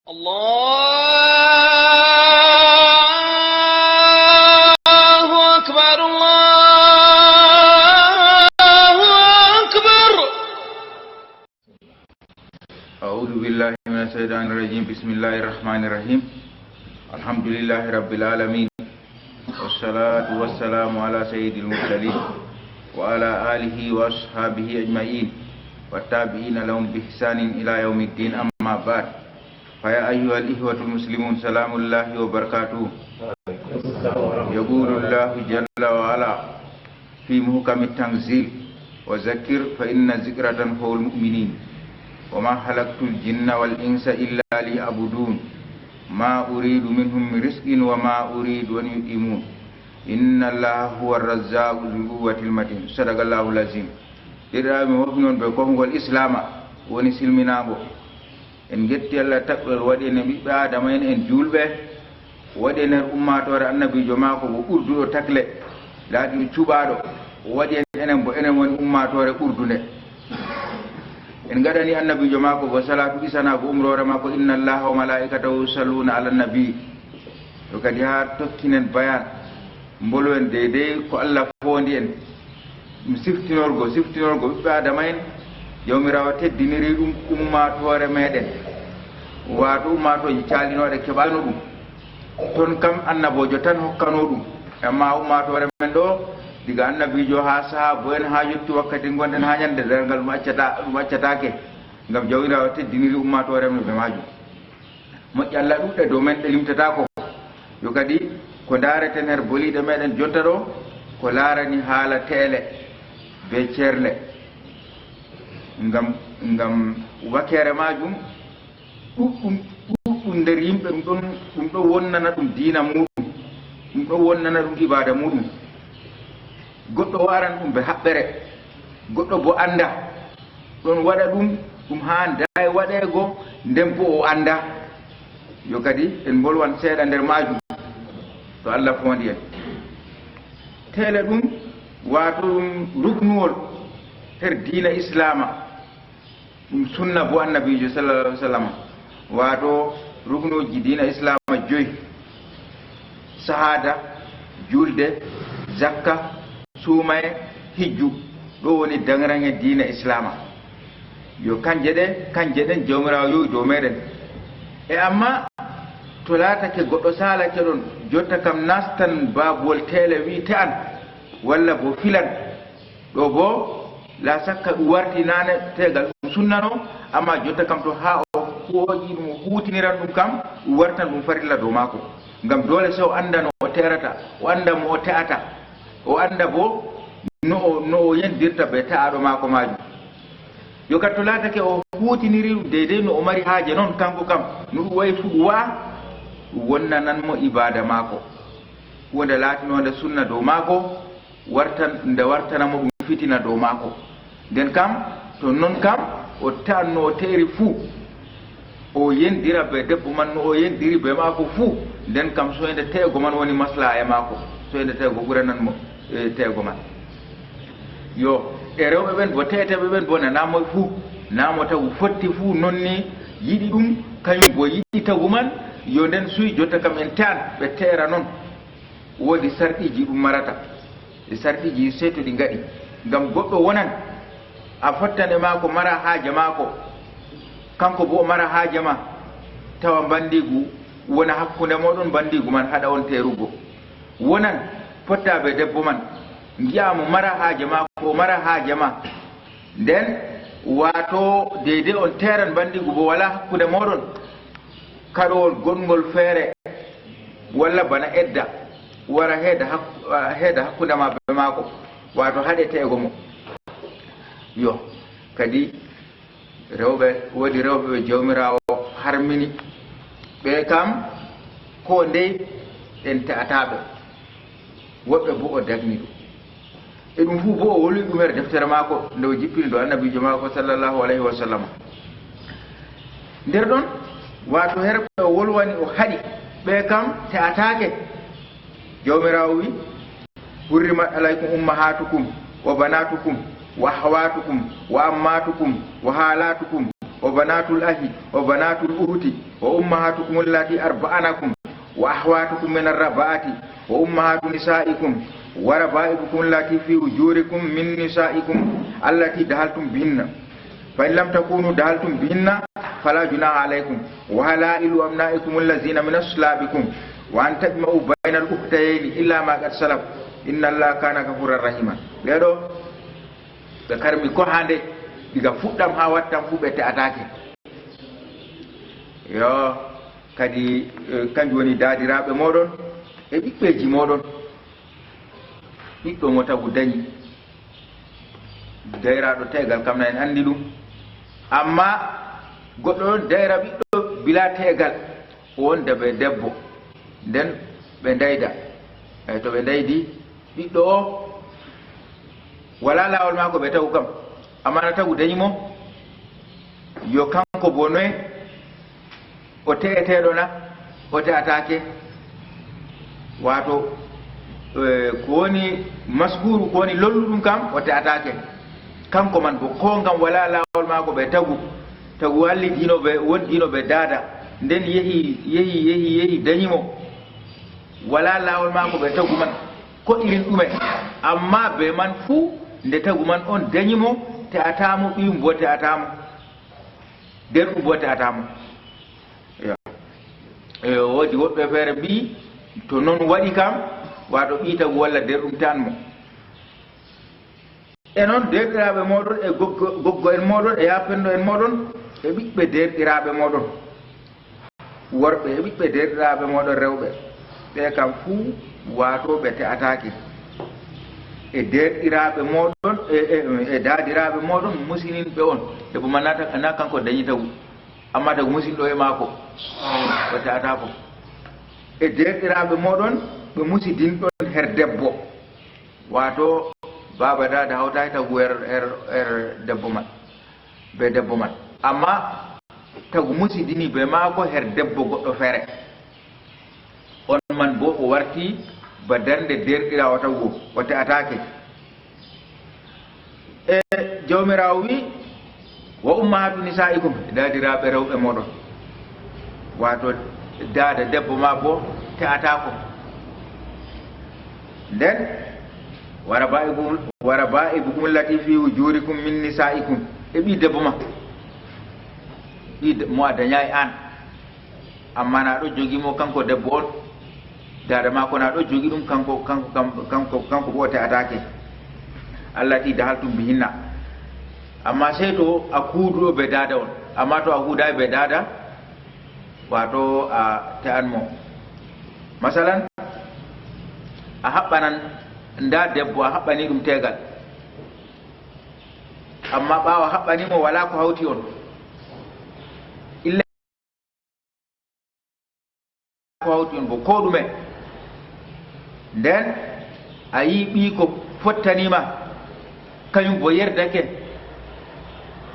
الله أكبر الله أكبر. أعوذ بالله من الشيطان الرجيم. بسم الله الرحمن الرحيم. الحمد لله رب العالمين، والصلاة والسلام على سيد المرسلين وعلى آله وأصحابه أجمعين والتابعين لهم بإحسان إلى يوم الدين. أما بعد، فيا أيها الإخوة المسلمون، سلام الله وبركاته. يقول الله جل وعلا في محكم التنزيل: وذكر فإن الذكرى تنفع المؤمنين وما خلقت الجن والإنس إلا ليعبدون ما أريد منهم من رزق وما أريد أن يطعمون إن الله هو الرزاق ذو القوة المتين. صدق الله العظيم. Dirami wofnon be kongol islama woni silminago en getti Allah tabbal wadi ne bibbe adama en julbe wadi ne ummatore annabijo mako bo urdudo takle laadi cubado wadi enen bo enen woni ummatore urdunde en gadani annabijo mako bo salatu isana ko umrore mako inna allaha wa malaikatahu yusalluna ala nabi. to kadi ha tokkinen bayan mbolo en dede ko Allah fondi en siftinorgo ɓiɓɓe adama en jawmirawo teddiniri ɗum ummatore meɗen wato ummatoji calinoɗe keɓano ɗum ton kam annabojo tan hokkano ɗum, amma ummatore men ɗo diga annabijo ha sahabo en ha yetti wakkati gonɗen ha ñande dargal ɗum accatake gam jawmirawo teddiniri ummatore men ɓe majum. moƴƴi Allah ɗuɗɗe dow men ɗe limtatako. yo kadi ko dareten her boliɗe meɗen jonta ɗo ko larani haala teele be cerle, ngam wakere majum ɗuɗɗum nder yimɓe ɗum ɗo wonnana ɗum diina muɗum, ɗum ɗo wonnana ɗum ibada muɗum. goɗɗo waran ɗum be haɓɓere, goɗɗo bo anda ɗon waɗa ɗum ha dayi waɗego nden bo o anda. yo kadi en bolwan seeɗa nder majum to Allah fondi en. tele ɗum wato ɗum ruknuwol her diina islama, ɗum sunna bo annabijo sallallahu alaihi wasallam. wato ruknuji diina islama 5: sahada, julde, zakka, suumaye, hijju. ɗo woni dangrange diina islama. yo kanje ɗen jawmirawo yowi dow meɗen. e amma to laatake goɗɗo salake ɗon jotta kam nastan babuwol tele wiite an walla bo filan ɗo bo la sakka ɗum warti nane tegal ɗum sunnano, amma jotta kam to ha o hooƴi ɗum o hutiniran ɗum kam ɗum wartan ɗum farilla dow mako. ngam dole so o anda no o terata, o anda mo o te'ata, o anda bo no o yendirta be ta'aɗo mako majum. yo kadi to laatake o hutiniri ɗum deydey no o mari haaje noon kanko kam no ɗum wayi fu ɗum wa ɗum wonnananmo ibada mako, hunde laatinode sunna dow mako nde wartanamo ɗum fitina dow mako. nden kam to non kam o tan no o teeri fuu o yendira be debbo man no o yendiri be mako fuu, nden kam soyde teego man woni maslaha e mako, soyde teego ɓurananmo teego man. yo e rewɓe ɓen bo teteɓe ɓen bo nanamo fuu namo tagu fotti fuu nonni yiɗi ɗum, kañum bo yiɗi tagu man. yo nden suyi jotta kam en tan ɓe teera noon woodi sarɗiji ɗum marata, e sarɗiji seyto ɗi gaɗi. ngam goɗɗo wonan a fottane mako mara haaja mako, kanko bo o mara haaja ma, tawa bandigu wona hakkunde moɗon, bandigu man haɗa on terugo. wonan fottaɓe debbo man jiyamo mara haaja ma ko mara haaja ma, nden wato deydey on teran bandigu bo wala hakkunde moɗon, kaɗowol gongol feere walla bana edda wara heeda hakkunde ma be mako, wato haɗe teego mo. yo kadi rewɓe woodi rewɓe ɓe jawmirawo harmini ɓe kam ko ndey en te'ataɓe, woɓɓe bo o dagni ɗum e ɗum fuu bo o woli ɗum her deftere mako nde o jippini do annabijo mako sallallahu alayhi wa sallam. nder ɗon wato herɓe o wolwani o haɗi ɓe kam te'atake. jawmirawo wi: hurrimat alaykum ummahatukum wa banatukum wa akhawatukum wa ammatukum wa halatukum وبنات الأخ وبنات الأخت وأمهاتكم اللاتي أرضعنكم وأخواتكم من الرضاعة وأمهات نسائكم وربائبكم اللاتي في وجوركم من نسائكم التي دخلتم بهن فإن لم تكونوا دخلتم بهن فلا جناح عليكم وحلائل أبنائكم الذين من أصلابكم وأن تجمعوا بين الأختين إلا ما قد سلف إن الله كان غفورا رحيما. لذا بكرمي كهانده diga fuddam ha wattam fu bete attaque yo kadi kanjum woni daadiraɓe moɗon e ɓiɓɓeji moɗon ɓiɗɗo mo tagu dañi dayraɗo tegal kam na en andi ɗum amma goɗɗo ɗon dayra ɓiɗɗo bila tegal wonde ɓe debbo nden ɓe dayda eyi to ɓe daydi ɓiɗɗo o wala lawol mako ɓe tagu kam amma na tagu dañimo yo kanko bo noye o te'eteɗo na o te'atake wato ko woni masguru ko woni lolluɗum kam o te'atake kanko man bo ko ngam wala lawol mako ɓe tagu walli dinoɓe won dinoɓe daada nden yehi dañimo wala lawol mako ɓe tagu man ko irin ɗume amma be man fuu nde tagu man on dañimo te'atamo ɓiyum bo te'atamo derɗum bo te'atamo yo woodi woɓɓe feere mbi to noon waɗi kam wato ɓi tagu walla derɗum tanmo e noon derɗiraɓe moɗon e goggo en moɗon e yapendo en moɗon e ɓiɓɓe derɗiraɓe moɗon worɓe e ɓiɓɓe derɗiraɓe moɗon rewɓe ɓe kam fuu wato ɓe te'atake e derɗiraɓe moɗon e daadiraɓe moɗon musininɓe on debbo man na kanko dañi tagu amma tagu musinɗo e maako o te'ata ko e derɗiraɓe moɗon ɓe musidinɗon her debbo wato baba dada hawtaki tagu er debbo man be debbo man amma tagu musidini be maako her debbo goɗɗo feere on man bo o warti ba darde derɗirawo tagu o te'atake e jawmirawo wi wa ummahatu nisaikum daadiraɓe rewɓe moɗon wato daada debbo ma bo te'atako nden wara ba'ibukum allati fi wujurikum min nisaikum e ɓi debbo ma ɓi mo a dañayi an amma na ɗo jogimo kanko debbo on daada ma ko na ɗo jogi ɗum kanko bo te'atake allati dahaltum bihinna amma sey to a kuuduɗo be daada on amma to a huudayi be daada wato a te'anmo masalan a haɓɓanan nda debbo a haɓɓani ɗum tegal amma ɓawo haɓɓanimo wala ko hawti on illa ko hawti on bo ko ɗume nden a yi ɓi ko fottanima kañum bo yerdake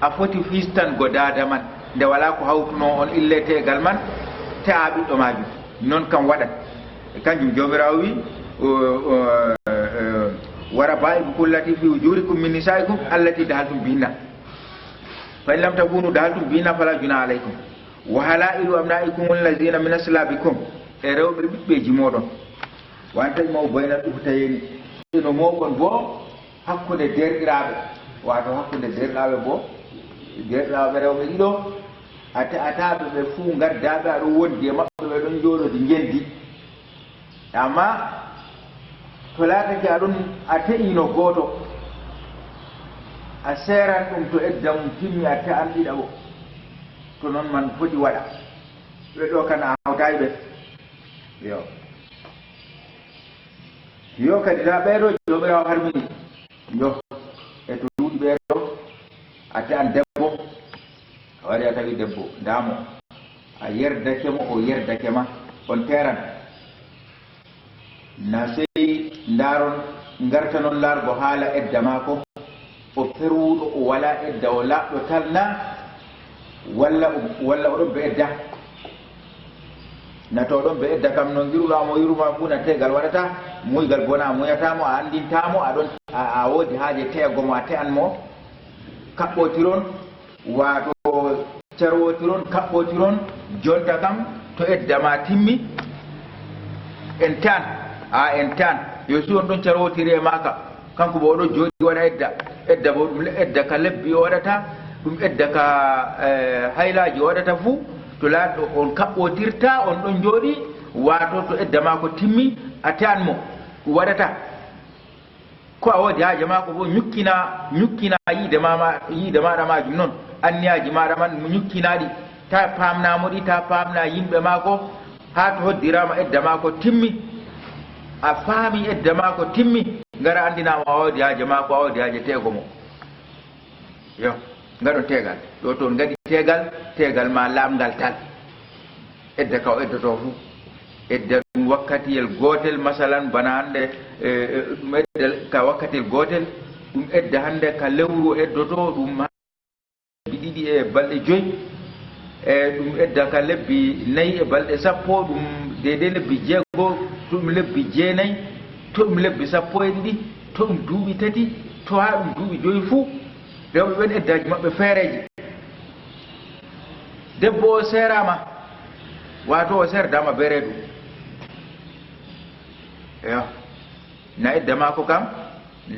a foti fistango daada man nde wala ko hawtuno on ille tegal man te'a ɓiɗɗo majum noon kam waɗat e kanjum jomirawo wi wara ba'ibukum allati fi wujurikum min nisaikum allati dahaltum bihinna fa in lam takunu dahaltum bihinna fala junaha alaykum wa halailu abnaikum allazina min aslabikum e rewɓe ɓiɓɓeji moɗon wante mo boynat uftayeni no moɓon bo hakkude derɗiraɓe wato hakkude derɗiraɓe bo derɗiraɓe rewɓe ɗiɗo a te'ataɓe ɓe fuu gaddaɓe aɗo wondi e maɓɓe ɓe ɗon jooɗodi jendi amma to laatake aɗon a te'ino gooto a seeran ɗum to edda mum timmi a te'an ɗiɗaɓo to noon man foti waɗa ɓe ɗo kan a hawtayi ɓe yo kadi ta ɓeeɗo jomirawo harmini yo e to duuɗi ɓeeɗo a te'an debbo a waɗi a tawi debbo ndamo a yerdake mo o yerdake ma on teran na sey ndaron garta noon largo haala edda maako o perwuɗo o wala edda o laɓɗo talna walla oɗon be edda na to ɗon be edda kam no giruɗamo yuruma fuu na tegal waɗata muygal bona muyatamo a andintamo aɗon a woodi haaje teego mo a te'an mo kaɓɓotiron wato carwotiron kaɓɓotiron jonta kam to eddama timmi en tan yo si on ɗon carwotiri e maka kanko bo oɗo jooɗi waɗa edda bo ɗum edda ka lebbi o waɗata ɗum edda ka haylaji waɗata fuu to laaɗo on kaɓɓotirta on ɗon jooɗi wato to edda ma ko timmi a tan mo waɗata ko a woodi haaje ma ko bo ñukkina yiide maɗa majum noon anniyaji maɗa man mo ñukkinaɗi ta pamnamo ɗi ta pamna yimɓe ma ko ha to hoddirama edda ma ko timmi a faami edda ma ko timmi ngara andinama a wawdi haaje ma ko a wawdi haaje teego mo yo ngaɗon tegal ɗo toon gaɗi tegal ma lamgal tal edda ka o eddoto fuu edda ɗum wakkatiyel gotel masalan bana hande ɗum edda ka wakkatiyel gotel ɗum edda hande ka lewru eddoto ɗum lebbi ɗiɗi e balɗe joyyi ɗum edda ka lebbi 4 e balɗe 10 ɗum dede lebbi 6 to ɗum lebbi 9 to ɗum lebbi 12 to ɗum duuɓi 3 to ha ɗum duuɓi 5 fuu rewɓe ɓen eddaji maɓɓe feereji debbo o serama wato o serdama be reedu yo na edda mako kam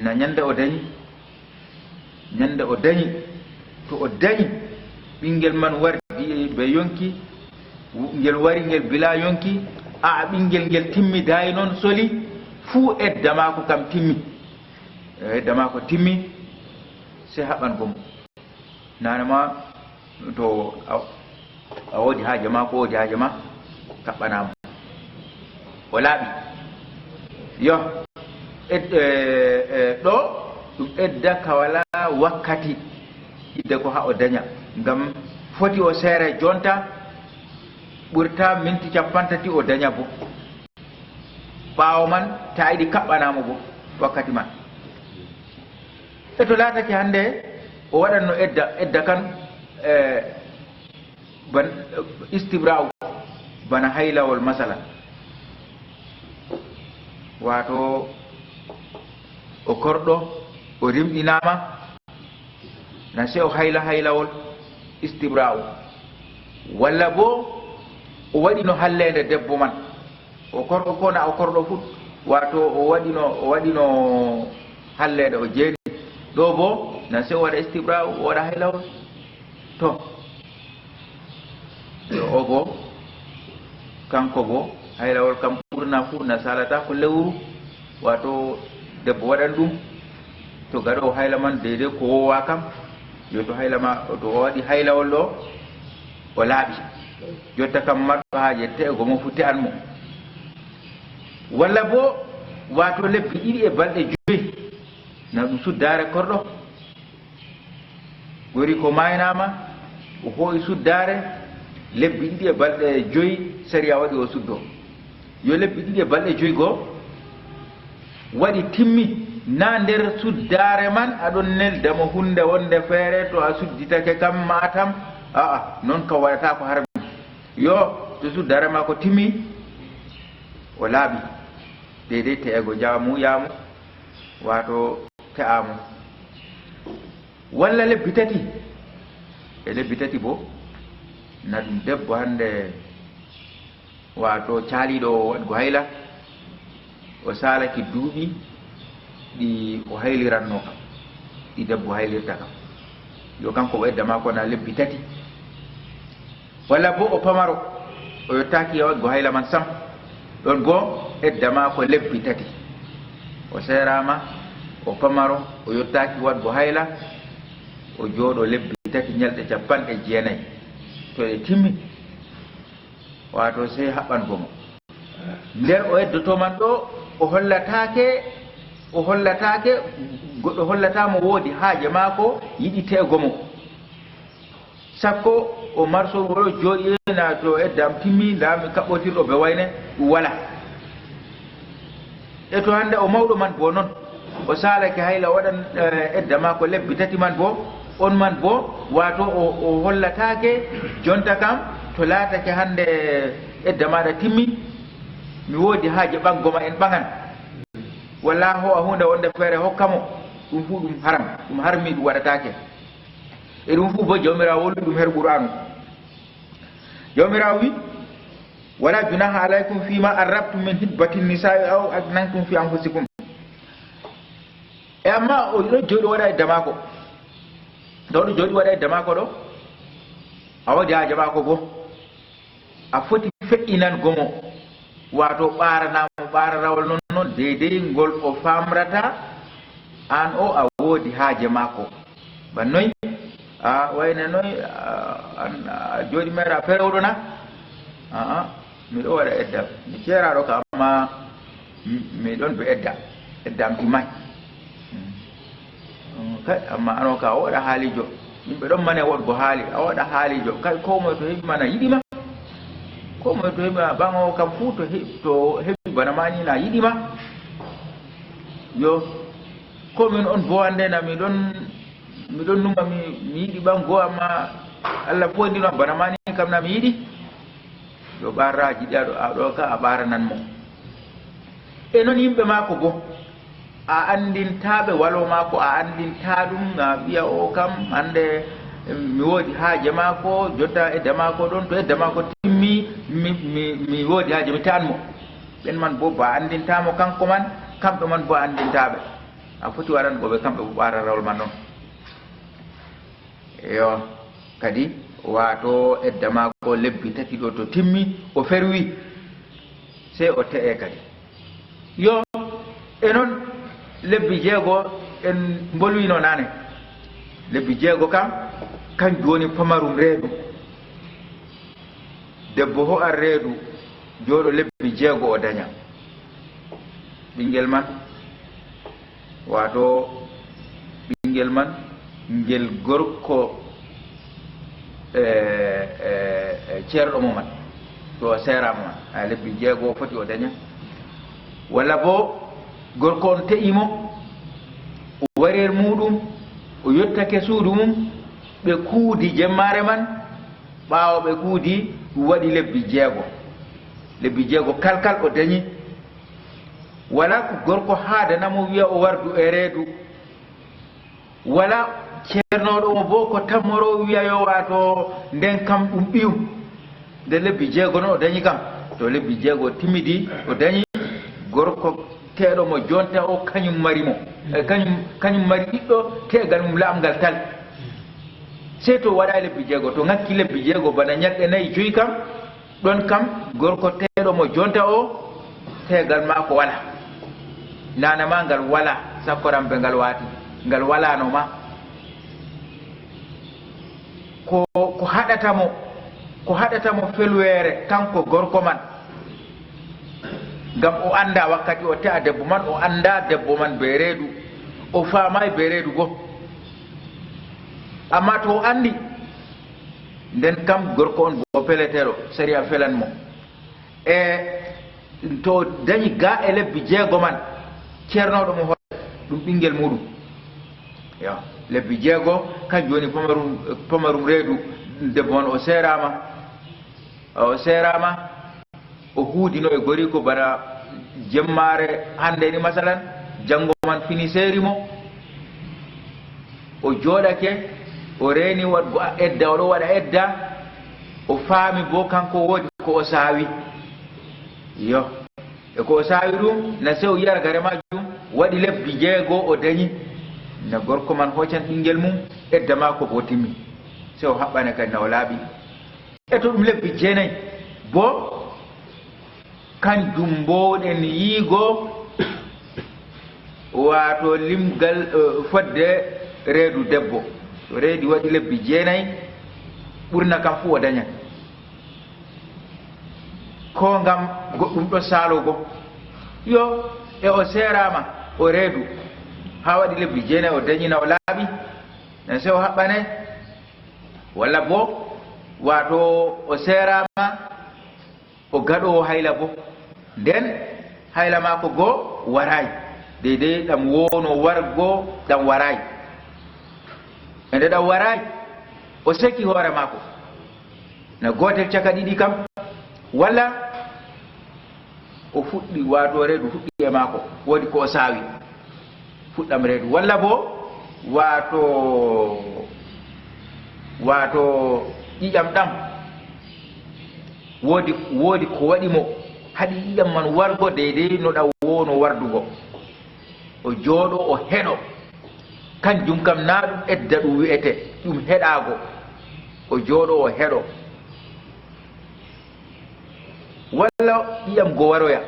na ñande o dañi to o dañi ɓinguel man wardi ɓe yonki ngel wari ngel bila yonki a ɓinguel ngel timmi dayi noon soli fuu edda mako kam timmi edda mako timmi se haɓan gomo nanema to a woodi haaje ma ko woodi haaje ma kaɓɓanamo o laaɓi yo ɗo ɗum edda ka wala wakkati idde ko ha o daña ngam foti o seere jonta ɓurta minti 30 o daña bo ɓaawo man ta yiɗi kaɓɓanamo bo wakkati man e to laatake hannde o waɗatno edda kan ban istibra'u bana haylawol masala wato o korɗo o rimɗinama na se o haylawol istibra'u walla bo o waɗino hallede debbo man o korɗo ko na o korɗo fut wato o waɗino hallede o jeeni ɗo bo na se o waɗa istibra'u o waɗa haylawol to o bo kanko bo haylawol kam ɓurna fu na salata ko lewru wato debbo waɗan ɗum to gaɗo hayla man deydey ko wowa kam yo to haylama to o waɗi haylawol ɗo o laaɓi jotta kam marɗo haaje te'ego mo fu te'an mo walla bo wato lebbi 2 e balɗe 5 na ɗum suddare korɗo gori ko maynama o hooyi suddare lebbi 2 e balɗe 5 sariya waɗi o suddo yo lebbi 2 e balɗe 5 goo waɗi timmi na nder suddare man aɗon neldamo hunde wonde feere to a sudditake kam matam aa noon kam waɗata ko harmi yo to suddare ma ko timmi o laaɓi deydey te'ego jamu yamu wato te'amo walla lebbi 3 e lebbi 3 bo na ɗum debbo hande wato caaliɗo o waɗgo hayla o salaki duuɓi ɗi o hayliranno kam ɗi debbo haylirta kam yo kanko o edda mako na lebbi 3 walla bo o pamaro o yottaki e waɗgo hayla man sam ɗon goo edda mako lebbi 3 o serama o pamaro o yottaki waɗgo hayla o jooɗo lebbi 3 ñalɗe 90 to e timmi wato sey haɓɓan gomo nder o eddoto man ɗo o hollatake goɗɗo hollatamo woodi haaje maako yiɗi teego mo sakko o marso oɗo jooɗina to eddam timmi ndami kaɓɓotirɗo ɓe wayne ɗum wala e to hande o mawɗo man bo noon o salake hayla waɗan edda maako lebbi 3 man bo on man bo wato o hollatake jonta kam to laatake hande edda maɗa timmi mi woodi haaje ɓaggoma en ɓagan walla ho a hunde wonde feere hokkamo ɗum fu ɗum haram ɗum harmi ɗum waɗatake e ɗum fu bo jawmirawo wolwi ɗum her qur'anu jomirawo wi wala junaha alaykum fima arrabtum min hitbatin nisa'i aw aknantum fi anfusikum e amma o ɗo jooɗi waɗa e damako ɗo jooɗi waɗa e damako ɗo a waɗi haaje mako bo a foti feƴƴinan gomo wato ɓaranamo ɓararawol noon deydey ngol o famrata an o a woodi haaje mako ban noy a wayne noy a jooɗi mera ferewɗo na aa miɗo waɗa eddam mi ceeraɗo ka amma miɗon be eddam imay kay amma ano ka o waɗa haalijo yimɓe ɗon mane woɗgo haali a waɗa haalijo kay ko moye to heɓi mana yiɗima ko moye to heɓi ɓaŋo kam fuu to heɓi bana mani na yiɗima yo komin on bo andena miɗon numa mi yiɗi ɓango amma Allah foydino bana mani kam na mi yiɗi yo ɓarraji ɗi aɗo ka a ɓaranan mo e noon yimɓe mako bo a andintaɓe walo mako a andinta ɗum a ɓiya o kam hande mi woodi haaje mako jotta edda mako ɗon to edda mako timmi mi woodi haaje mi tanmo ɓen man bo ba andintamo kanko man kamɓe man bo andintaɓe a foti waɗanɓoɓe kamɓe bo ɓararawol man noon yo kadi wato edda mako lebbi tati ɗo to timmi o ferwi sey o te'e kadi yo e noon lebbi jeego en bolwino nane lebbi jeego kam kanjum woni pamarum reedu debbo ho ar reedu jooɗo lebbi jeego o daña ɓinguel man wato ɓinguel man ngel gorko ceerɗo mo man to o seerama man a lebbi jeego o foti o daña walla bo gorko on te'imo o wareer muɗum o yettake suudu mum ɓe kuudi jemmare man ɓaawo ɓe kuudi waɗi lebbi jeego kalkal o dañi wala ko gorko haadanamo wiya o wardu e reedu wala ceernoɗo mo bo ko tammoro wiya yo wato nden kam ɗum ɓiyum nde lebbi jeego noon o dañi kam to lebbi jeego timmidi o dañi gorko teɗo mo jonta o kañum mari mo kañum mari ɓiɗɗo tegal mum laamgal tal sey to waɗa lebbi jeego to ngakki lebbi jeego bana ñalɗe nayyi joyi kam ɗon kam gorko teɗo mo jonta o tegal ma ko wala nana ma ngal wala sakkoramɓe ngal waati ngal walano ma ko haɗatamo felwere kanko gorko man ngam o anda wakkati o te'a debbo man o anda debbo man be reedu o faamay be reedu go amma to o andi nden kam gorko on bo peleteɗo saria felan mo e to dañi ga e lebbi jeego man ceernoɗo mo hoore ɗum ɓinguel muɗum yo lebbi jeego kanjum woni pamarum reedu debbo man o seerama o huudino e goriko bana jemmare hande ni masalan janngo man fini seerimo o jooɗake o reeni waɗgo edda oɗo waɗa edda o faami bo kanko woodi ko o saawi yo e ko o saawi ɗum na sew yargare majum waɗi lebbi jeego o dañi na gorko man hoccan ɓinguel mum edda ma ko bo timmi sew haɓɓane kadi na o laaɓi e to ɗum lebbi jeenayyi bo kanjum mbowɗen yiigo wato limgal fodde reedu debbo to reedi waɗi lebbi jeenayyi ɓurna kam fuu o dañat ko ngam goɗɗum ɗo saalogo yo e o seerama o reedu ha waɗi lebbi jeenayyi o dañina o laaɓi ne sew haɓɓane walla bo wato o seerama o gaɗowo hayla bo nden hayla mako goo waray deydey ɗam wono wargo ɗam waray e nde ɗam waray o seki hoore mako no gotel caka ɗiɗi kam walla o fuɗɗi wato reedu fuɗɗi e mako woodi ko o saawi fuɗɗam reedu walla bo wato ƴiƴam ɗam wodi ko waɗi mo haɗi iyam man wargo deydey no ɗa wono wardugo o jooɗo o heɗo kanjum kam na ɗum edda ɗum wi'ete ɗum heɗaago o jooɗo o heɗo walla iyam go waroya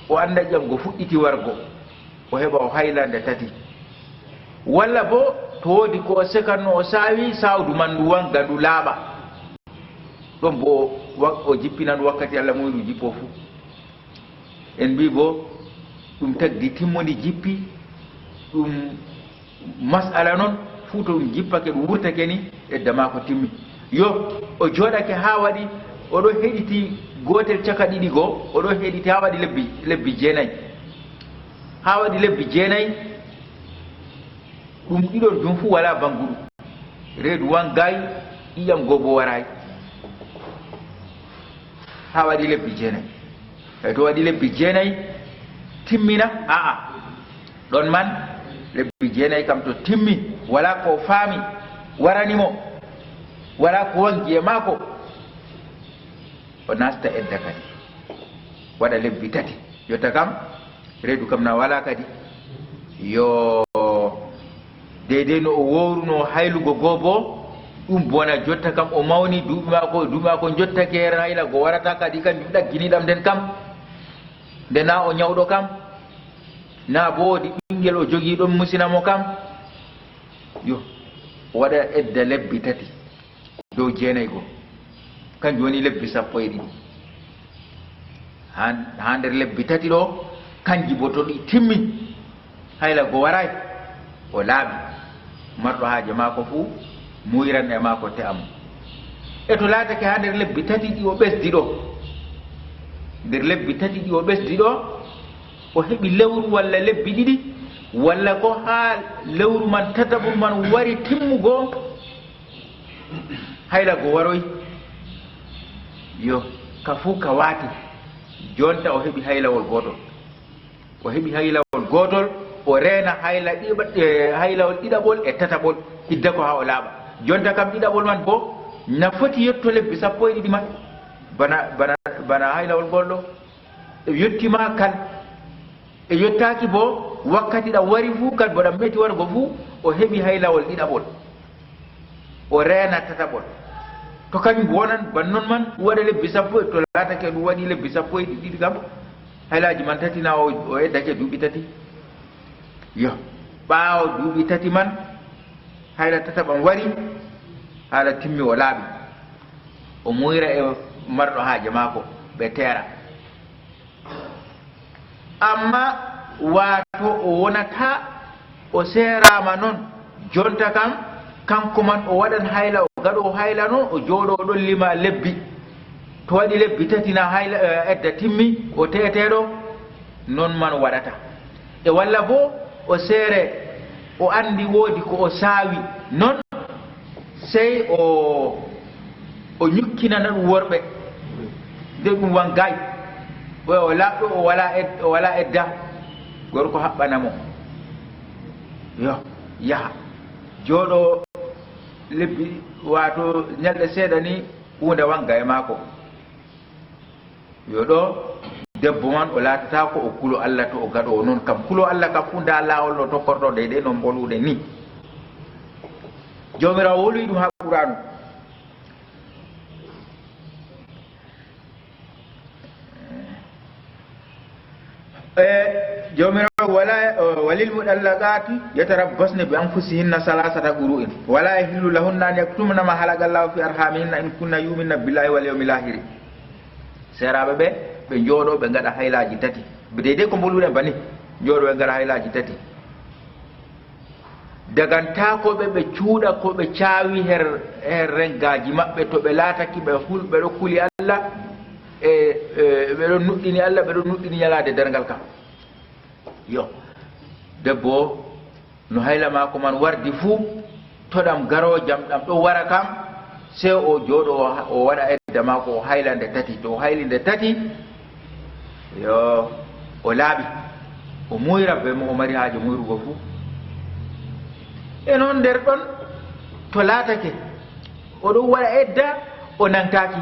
o anda iyam go fuɗɗiti wargo o heɓa o haylande tati walla bo to woodi ko o sekanno o saawi sawdu man ndu wanga ndu laaɓa ɗon bo o jippinan wakkati Allah muɗum jippo fuu en mbi bo ɗum tagdi timmodi jippi ɗum masala noon fuu to ɗum jippake ɗum wurtake ni eddama ko timmi yo o jooɗake ha waɗi oɗo heɗiti gotel caka ɗiɗi goo oɗo heɗiti ha waɗi lebbi jeenayyi ha waɗi lebbi jeenayyi ɗum ɗiɗon jum fuu wala banguɗum reedu wangayi ƴiyam goo bo warayi ha waɗi lebbi jeenayyi e to waɗi lebbi jeenayyi timmina aa ɗon man lebbi jeenayyi kam to timmi wala ko faami waranimo wala ko wangi e maako o nasta edda kadi waɗa lebbi tati jotta kam reedu kam na wala kadi yo deydey no o wowruno haylugo goo bo ɗum bona jotta kam o mawni duuɓi mako jottake her hayla go warata kadi kanjum ɗagginiɗam nden kam nde na o ñawɗo kam na bo wodi ɓinguel o jogii ɗon musinamo kam yo o waɗa edda lebbi tati dow jeenayyi goo kanjum woni lebbi 12 ha nder lebbi tati ɗo kanji bo to ɗi timmi hayla go waray o laaɓi marɗo haaje maako fuu muyran e maako te'amo e to laatake ha nder lebbi tati ɗi o ɓesdi ɗo nder lebbi tati ɗi o ɓesdi ɗo o heɓi lewru walla lebbi ɗiɗi walla ko ha lewru man tataburu man wari timmugo hayla go waroy yo ka fuu ka waati jonta o heɓi haylawol gotol o heɓi haylawol gotol o reena haylawol ɗiɗaɓol e tataɓol hidda ko ha o laaɓa jonta kam ɗiɗaɓol man bo na foti yetto lebbi 12 man bana haylawol gol ɗo e yettima kal e yettaki bo wakkati ɗam wari fuu kal bo ɗam meti wargo fuu o heɓi haylawol ɗiɗaɓol o reena tataɓol to kañum wonan bannon man waɗa lebbi 10 to laatake ɗum waɗi lebbi 12 kam haylaji man tati na o eddake duuɓi tati yo ɓaawo duuɓi tati man hayla tataɓam wari haala timmi o laaɓi o muyra e marɗo haaje maako ɓe teera amma waato o wonata o seerama noon jonta kam kanko man o waɗan hayla o gaɗo hayla noon o jooɗo ɗon lima lebbi to waɗi lebbi tati na hayla edda timmi o teeteɗo noon man waɗata e walla bo o seere o andi woodi ko o saawi noon sey o ñukkinana ɗum worɓe nde ɗum wangay o laɓɗo o wala edda gorko haɓɓanamo yo yaha jooɗo lebbi wato ñalɗe seeɗa ni hunde wanga e maako yo ɗo debbo man o laatata ko o kulo Allah to o gaɗo noon kam kulo Allah kam fu nda laawol no tokkorɗo deydey no mboluɗe ni jawmirawo woluyi ɗum ha Qur'anu jawmirawo walil muɗallaqati yatarabbasna bi anfusihinna salasata qur'in wala yahillu lahunna an yaktumna ma halaqa Allahu fi arhamihinna in kunna yu'minna billahi wal yawmil akhir seraɓe ɓe jooɗo ɓe gaɗa haylaji tati deydey ko mboluɗen bani jooɗo ɓe gaɗa haylaji tati dagantakoɓe ɓe cuuɗa ko ɓe caawi her rengaji maɓɓe to ɓe laataki ɓeɗo kuli Allah ɓeɗo nuɗɗini Allah ɓeɗo nuɗɗini ñalade dergal kam yo debbo no hayla mako man wardi fuu toɗam garo jam ɗam ɗo wara kam sey o jooɗo o waɗa edda mako o hayla nde tati to o hayli nde tati yo o laaɓi o muyra be mo o mari haaje muyrugo fuu e noon nder ɗon to laatake oɗon waɗa edda o nantaki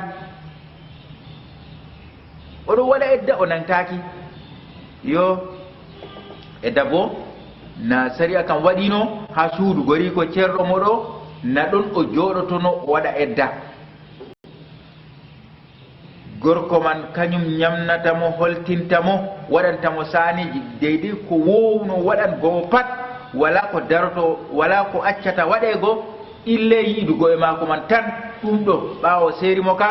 oɗo waɗa edda o nantaki yo edda bo na sariya kam waɗino ha suudu gori ko ceerɗo moɗo na ɗon o jooɗotono o waɗa edda gorko man kañum ñamnatamo holtintamo waɗantamo saaniji deydey ko wowno waɗan gomo pat wala ko daroto wala ko accata waɗego ille yiidugo e maako man tan ɗum ɗo ɓaawo seeri mo ka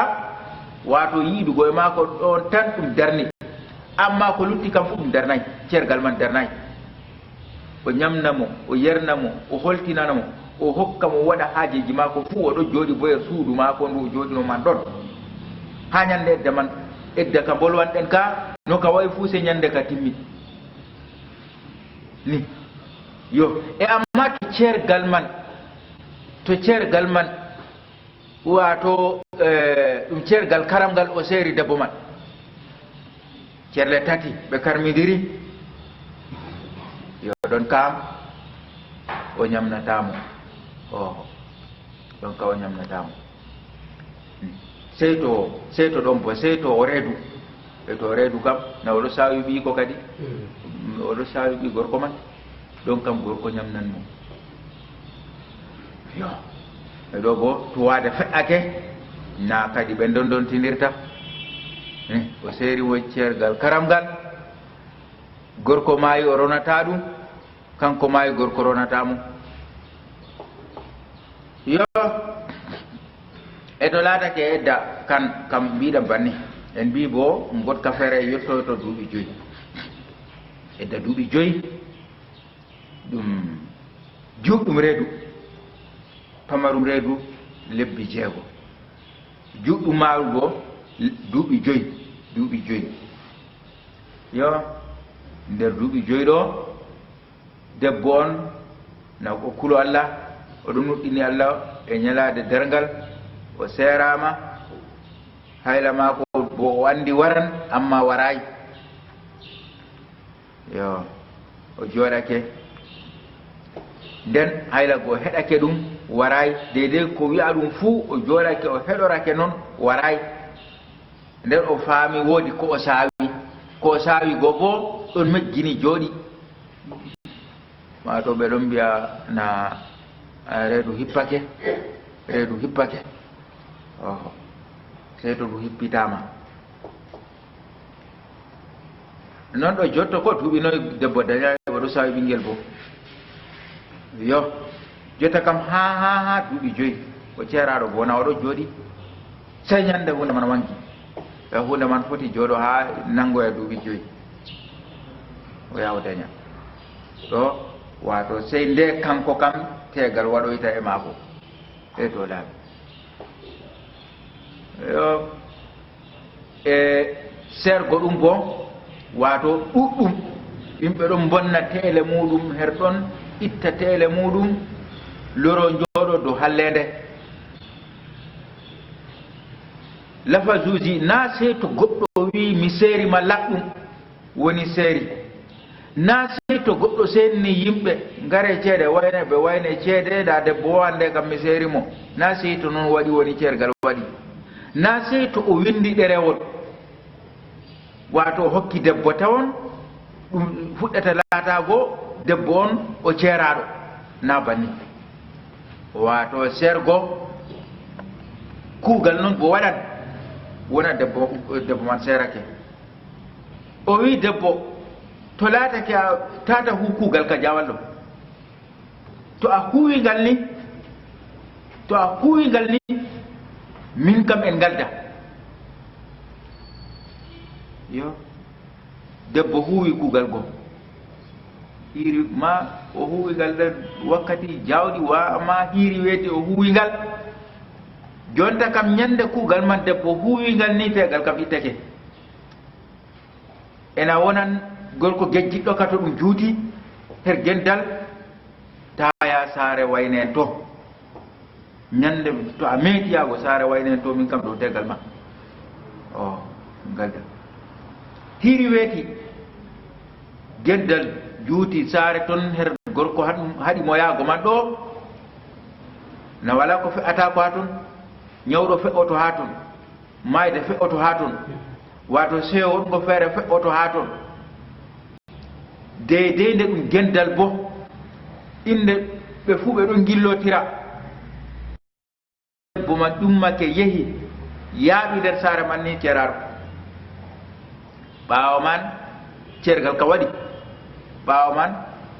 wato yiidugo e maako ɗon tan ɗum darni amma ko lutti kam fu ɗum darnayi ceergal man darnayi o ñamnamo o yernamo o holtinanamo o hokkamo waɗa haajeji maako fuu oɗo jooɗi boye suudu maako ndu o jooɗino man ɗon ha ñande edda man edda ka bolwanɗen ka no ka wayi fuu se ñande ka timmi ni yo e amma to ceergal man wato ɗum ceergal karamgal o seeri debbo man ceerle tati ɓe karmidiri yo ɗon kam o ñamnatamo ɗon ka o ñamnatamo sey to ɗon bo sey to o reedu e to reedu kam na oɗo sawi ɓi ko kadi oɗo sawi ɓi gorko man ɗon kam gorko ñamnan mo yo e ɗo bo tuwade feƴƴake na kadi ɓe dondontinirta o seeri wo ceergal karamgal gorko maayi o ronata ɗum kanko maayi gorko ronatamo yo eto laatake edda kan kam mbiɗa banni en mbi bo gotka feere yettoyo to duuɓi 5 edda duuɓi 5 ɗum juuɗɗum reedu pamarum reedu lebbi 6 juuɗɗum maaru bo duuɓi 5 yo nder duuɓi 5 ɗo debbo on na o kulo Allah oɗo nuɗɗini Allah e ñalaade dergal o seerama hayla maako bo o andi waran amma warayi yo o jooɗake nden hayla go heɗake ɗum warayi deydey ko wi'a ɗum fuu o jooɗake o heɗorake noon warayi nden o faami woodi ko o saawi go bo ɗon majjini jooɗi ma to ɓe ɗon mbiya na reedu hippake sey to ɗum hippitama noon ɗo jotto ko duuɓinoye debbo dañayi oɗo sawi ɓinguel bo yo jotta kam ha duuɓi 5 o ceeraɗo bo na oɗo jooɗi sey ñande hunde man wanki e hunde man foti jooɗo ha nango e duuɓi 5 o yaha daña ɗo wato sey nde kanko kam tegal waɗoyta e maako e to laaɓi yo e sergo ɗum bo wato ɗuɗɗum yimɓe ɗon bonna teele muɗum her ɗon itta teele muɗum loro jooɗo dow hallede lafasuji na sey to goɗɗo wi mi seeri ma laɗɗum woni seeri na sey to goɗɗo senni yimɓe ngare ceede wayne ɓe wayne ceede da debbo wande kam mi seeri mo na sey to noon waɗi woni ceergal waɗi na sey to o windi ɗerewol wato hokki debbo tawon ɗum fuɗɗata laatago debbo on o ceeraɗo na banni wato sergo kuugal noon bo waɗat wona debbo man seerake o wi debbo to laatake a tata hu kuugal ka jawal ɗo to a huwingal ni min kam en galda yo debbo huwi kuugal go hiiri ma o huwigal ɗen wakkati jawɗi wa ma hiiri weeti o huwingal jonta kam ñande kuugal man debbo huwingal ni tegal kam ittake ena wonan gorko gejjiɗɗo ka to ɗum juuti her gendal taya saare waynen to ñande to a meetiyago saare waynen to min kam ɗo tegal ma o galda hiiri weeti geddal juuti saare toon her gorko haɗi mo yaago man ɗo na wala ko fe'ata ko ha toon ñawɗo fe'oto ha toon mayde fe'oto ha toon wato sewo go fere feɓɓoto ha toon deydey nde ɗum gendal bo inde ɓe fuu ɓe ɗon gillotira debbo man ɗummake yehi yaaɓi nder saare man ni ceeraro ɓaawo man ceergal ka waɗi ɓaawo man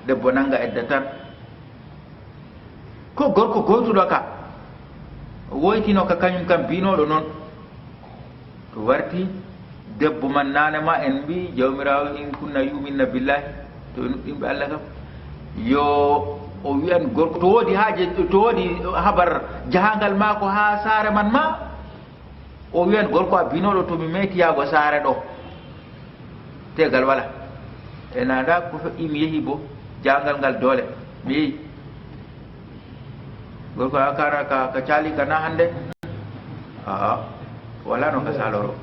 debbo nanga edda tan ko gorko goytuɗo ka woytino ka kañum kam binoɗo noon to warti debbo man nanema en mbi jawmirawo in kunna yuminna billahi to nuɗɗinɓe allah kam yo o wiyan gorko to woodi haaje to woodi habar jahangal maako ha saare man ma o wiyan gorko a binoɗo tomi metiyago saare ɗo tegal wala e nanda ko feƴƴi mi yeehi bo jahangal ngal doole mi yeehi gorko a kara ka caali kana hande aa wala no ka saloro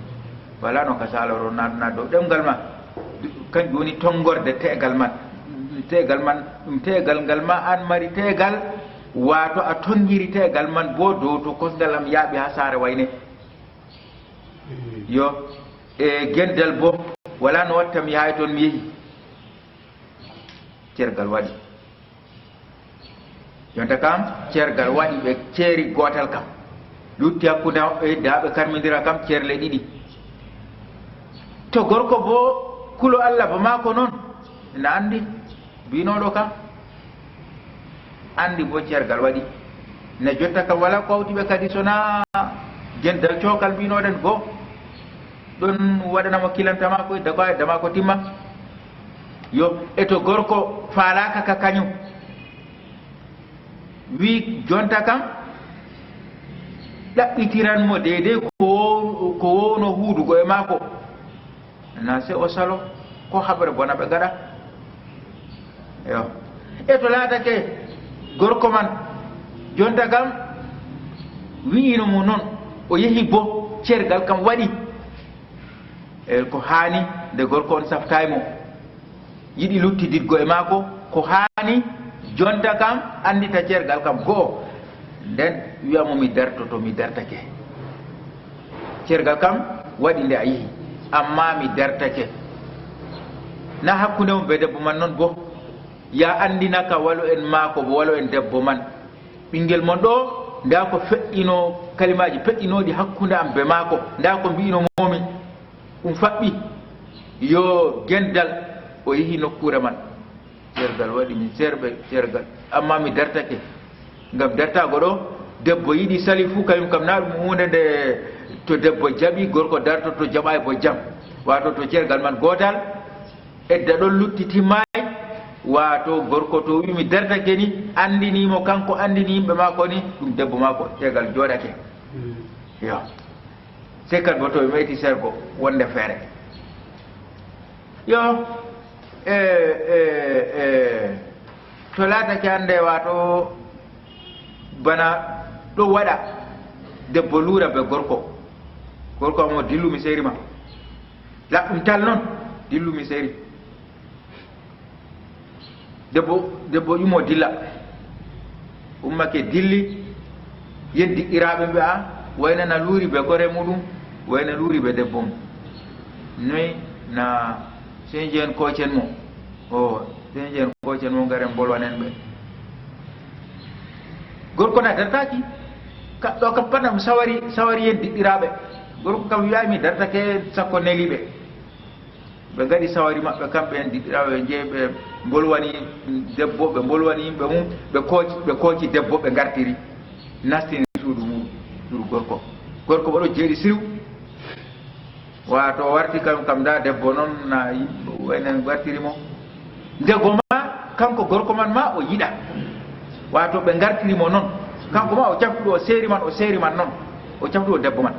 wala no ka saloro na dow ɗemgal ma kanjum woni tongorde tegal man ɗum tegal ngal ma an mari tegal wato a tongiri tegal man bo dow to kosgal am yaaɓi ha saare wayne yo e gendal bo wala no watta mi yahay toon mi yeehi cergal waɗi jonta kam cergal waɗi ɓe ceeri gotal kam lutti hakkude maɓɓe da ɓe karmidira kam ceerle ɗiɗi to gorko bo kulo allah ba mako noon ene andi binoɗo kam andi bo cergal waɗi ne jotta kam wala ko hawtiɓe kadi sona gendal cokal mbinoɗen goo ɗon waɗanamo kilantama koye dago e dama ko timma yo eto gorko falaka ka kañum wi jonta kam ɗaɓɓitiranmo deydey ko wowno huudugo e maako na se o salo ko haɓre bona ɓe gaɗa yo eto laatake gorko man jonta kam wi'ino mo noon o yehi bo cergal kam waɗi e ko haani nde gorko on saftaymo yiɗi luttiditgo e maako ko haani jonta kam andita cergal kam goo nden wiyamo mi dartoto mi dartake cergal kam waɗi nde a yehi amma mi dartake na hakkunde mum be debbo man noon bo ya andinaka walo en maako bo walo en debbo man ɓinguel mon ɗo nda ko feƴƴino kalimaji feƴƴinoɗi hakkunde am be maako nda ko mbino momi ɗum faɓɓi yo gendal o yehi nokkure man cergal waɗi mi serɓe cergal amma mi dartake ngam dartago ɗo debbo yiɗi sali fuu kañum kam na ɗum hunde nde to debbo jaɓi gorko darto to jaɓay bo jam wato to cergal man gotal edda ɗon lutti timmay wato gorko to wi mi dartake ni andinimo kanko andini yimɓe mako ni ɗum debbo mako cergal joɗake yo c'est kad bo to ɓe meyti sergo wonde feere yo to laatake hande wato bana ɗo waɗa debbo luura be gorko gorko amo dillumi seeri ma laɓɗum tal noon dillumi seeri debbo ƴumo dilla ummake dilli yeddi iraɓe mbi a waynana luuri be gore muɗum wayna luuri be debbo mum noyi na señji en koocen mo o señji en koocen mo garen bolwanen ɓe gorko na dartaki ɗo kam patam sawari yen diɗɗiraɓe gorko kam wiyami dartake sakko neliɓe ɓe gaɗi sawari maɓɓe kamɓe en diɗɗiraɓe ɓe jeeyi ɓe bolwani debbo ɓe bolwani yimɓe mum ɓe kooci debbo ɓe gartiri nastini suudu mum suudu gorko ɓo ɗo jeeɗi siriw wato warti kam da debbo noon na yimɓe waynen gartirimo ndego ma kanko gorko man ma o yiɗa wato ɓe gartirimo noon kanko ma o caftuɗo o seeri man noon o caftuɗo debbo man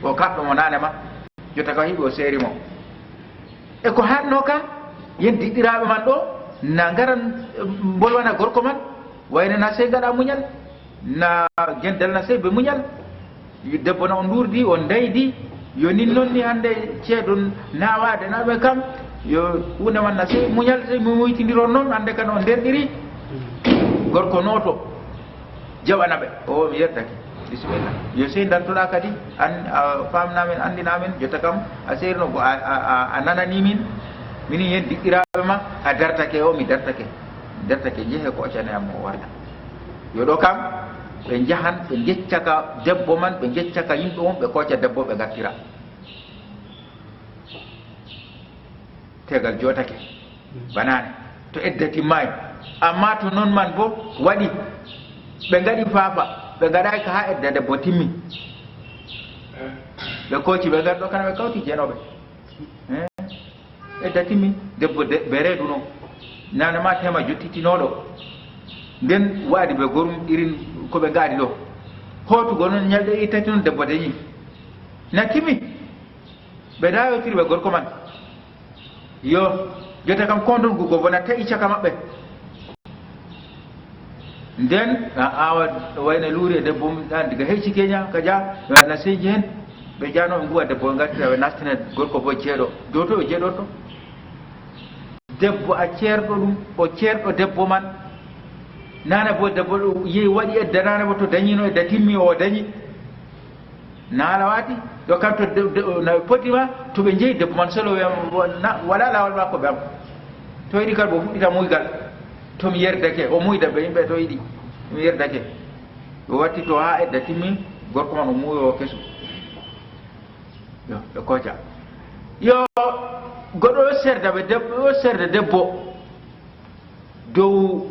o kaɓɗomo nane ma jotta ka hiɓe o seerimo e ko hanno kam yen diɗɗiraɓe man ɗo na garan bolwana gorko man wayne na sey gaɗa muñal na gendal na sey ɓe muñal debbo na o ndurdi o ndaydi yo nin noon ni hande ceeɗo nawade naɓe kam yo hunde man na sey muñal sey mi muytidiron noon hande kan o nderɗiri gorko nooto jaɓana ɓe o mi yettake bismillah yo sey dartoɗa kadi an famnamen andinamen jotta kam a seerno ko a nanani min yen diɗɗiraɓe ma a dartake o mi dartake jeehe ko occaneyam o warta yo ɗo kam ɓe jahan ɓe jeccaka debbo man ɓe jeccaka yimɓe on ɓe kocca debbo ɓe gartira tegal jotake banane to eddatimmayi amma to noon man bo waɗi ɓe gaɗi faafa ɓe gaɗay ka ha edda debbo timmi ɓe kooci ɓe garɗo kana ɓe kawti jeenoɓe edda timmi debbo ɓe reeduno nanema tema jottitinoɗo nden waadi ɓe gorum irin koɓe gaadi ɗo hootugo noon ñalɗe ɗi tati noon debbo dañi na timmi ɓe dayotiri ɓe gorko man yo jotta kam kondongugo bona taƴi caka maɓɓe nden a awa wayne luuri e debbo ɗan diga hecci keña ka ja na seji hen ɓe jano ɓe nguwa debbo gartira ɓe nastina gorko bo ceeɗo joto o jeeɗoto debbo a ceerɗo ɗum o ceerɗo debbo man nana bo debbo yehi waɗi edda nana bo to dañino edda timmi o dañi naala waati yo kam to no potima to ɓe jeeyi debbo man solo wala lawol makko ɓe am to yiɗi kadi bo fuɗɗita muygal to mi yerdake o muyda ɓe yimɓe to yiɗi mi yerdake o watti to ha edda timmi gorko man o muuyo o kesu yo ɓe kooca yo goɗɗo o serda ɓe debbo o serda debbo dow